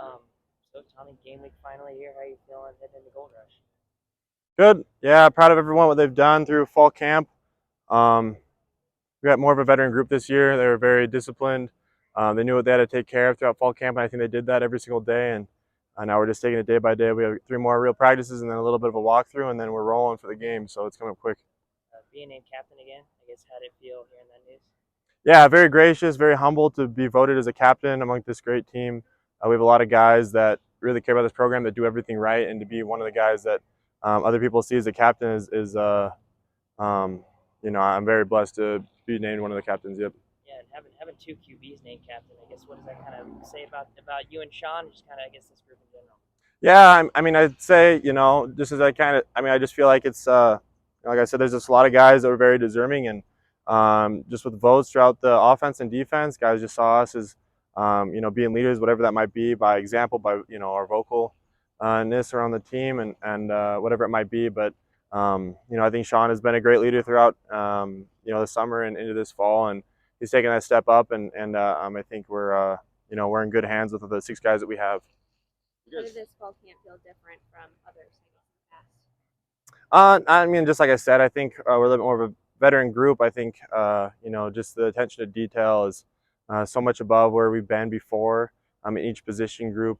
Um, so Tommy, game week finally here. How you feeling heading into Gold Rush? Good. Yeah, proud of everyone what they've done through fall camp. Um, we got more of a veteran group this year. They were very disciplined. They knew what they had to take care of throughout fall camp, and I think they did that every single day. And now we're just taking it day by day. We have 3 more real practices and then a little bit of a walkthrough, and then we're rolling for the game. So it's coming up quick. Being named captain again, I guess how did it feel hearing that news? Yeah, very gracious, very humble to be voted as a captain among this great team. We have a lot of guys that really care about this program, that do everything right, and to be one of the guys that other people see as a captain is Um, I'm very blessed to be named one of the captains. Yep. Yeah, and having two QBs named captain, I guess what does that kind of say about you and Sean, just kind of I guess this group in general? Yeah, I mean, I'd say just as I just feel like it's like I said, there's just a lot of guys that were very deserving, and just with votes throughout the offense and defense, guys just saw us as being leaders, whatever that might be, by example, by our vocalness around the team, and whatever it might be. But I think Sean has been a great leader throughout the summer and into this fall, and he's taken that step up, and I think we're in good hands with the 6 guys that we have. How did this fall camp feel different from others, I guess, in the past? I mean, just like I said, I think we're a little bit more of a veteran group. I think just the attention to detail is so much above where we've been before. In each position group,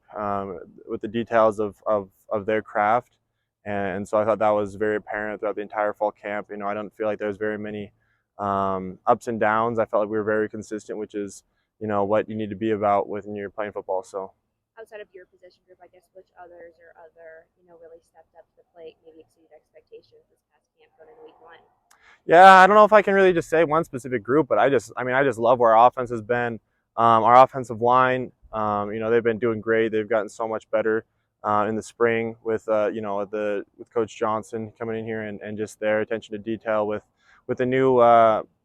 with the details of their craft, and so I thought that was very apparent throughout the entire fall camp. I don't feel like there's very many ups and downs. I felt like we were very consistent, which is what you need to be about when you're playing football. So. Outside of your position group, I guess, which others or really stepped up to the plate, maybe exceeded expectations this past camp going into week one? Yeah, I don't know if I can really just say one specific group, but I just love where our offense has been. Our offensive line, they've been doing great. They've gotten so much better in the spring with with Coach Johnson coming in here and just their attention to detail with the new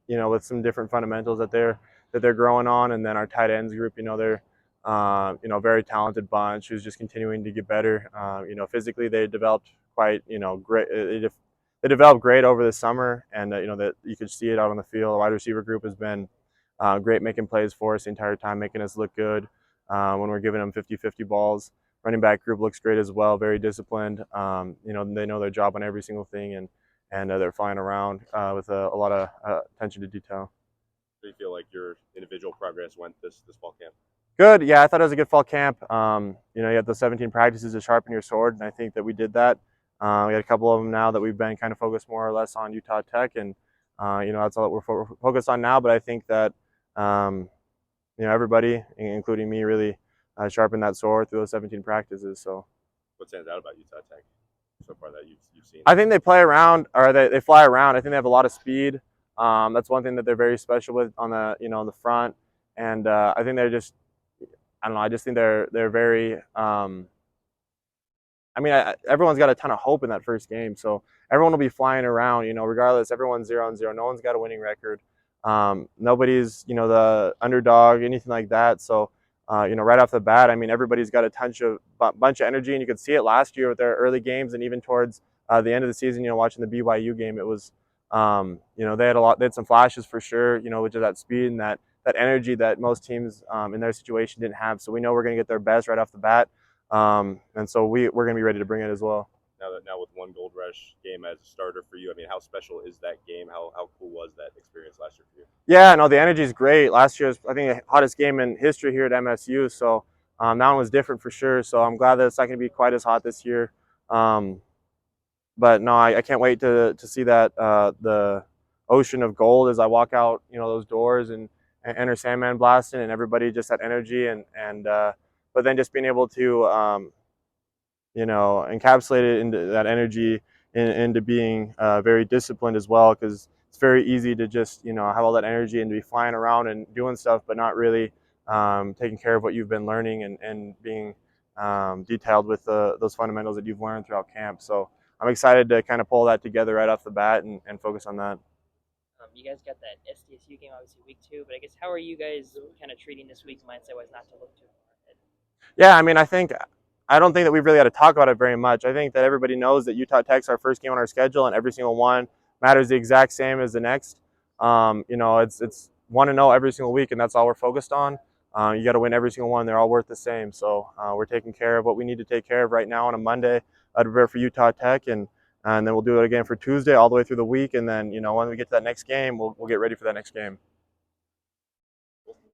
with some different fundamentals that they're growing on, and then our tight ends group, they're very talented bunch who's just continuing to get better. Physically they developed quite great. They developed great over the summer, and that you could see it out on the field. The wide receiver group has been great, making plays for us the entire time, making us look good when we're giving them 50-50 balls. Running back group looks great as well, very disciplined. They know their job on every single thing, and they're flying around with a lot of attention to detail. Do you feel like your individual progress went this fall camp? Good. Yeah, I thought it was a good fall camp. You have the 17 practices to sharpen your sword, and I think that we did that. We got a couple of them now that we've been kind of focused more or less on Utah Tech, and that's all that we're focused on now. But I think that everybody, including me, really sharpened that sword through those 17 practices. So, what stands out about Utah Tech so far that you've seen? I think they play around, or they fly around. I think they have a lot of speed. That's one thing that they're very special with on the on the front, and I think they're just. I don't know. I just think they're very. Everyone's got a ton of hope in that first game, so everyone will be flying around. Regardless, everyone's 0-0. No one's got a winning record. Nobody's the underdog, anything like that. So right off the bat, everybody's got a bunch of energy, and you could see it last year with their early games, and even towards the end of the season. Watching the BYU game, it was they had a lot. They had some flashes for sure. Which is that speed and that energy that most teams in their situation didn't have. So we know we're going to get their best right off the bat, and so we're going to be ready to bring it as well. Now with one Gold Rush game as a starter for you, how special is that game? How cool was that experience last year for you? Yeah, no, the energy is great. Last year was, I think, the hottest game in history here at MSU. So that one was different for sure. So I'm glad that it's not going to be quite as hot this year. But no, I can't wait to see that the ocean of gold as I walk out, those doors and enter Sandman blasting, and everybody just that energy and but then just being able to encapsulate it into that energy into being very disciplined as well, because it's very easy to just have all that energy and to be flying around and doing stuff, but not really taking care of what you've been learning and being detailed with those fundamentals that you've learned throughout camp. So I'm excited to kind of pull that together right off the bat and focus on that. You guys got that SDSU game obviously week 2, but I guess how are you guys kind of treating this week mindset-wise not to look too far ahead? Yeah, I don't think that we've really had to talk about it very much. I think that everybody knows that Utah Tech's our first game on our schedule, and every single one matters the exact same as the next. It's 1-0 every single week, and that's all we're focused on. You got to win every single one. They're all worth the same. So we're taking care of what we need to take care of right now on a Monday to prepare for Utah Tech, and then we'll do it again for Tuesday all the way through the week. And then, when we get to that next game, we'll get ready for that next game.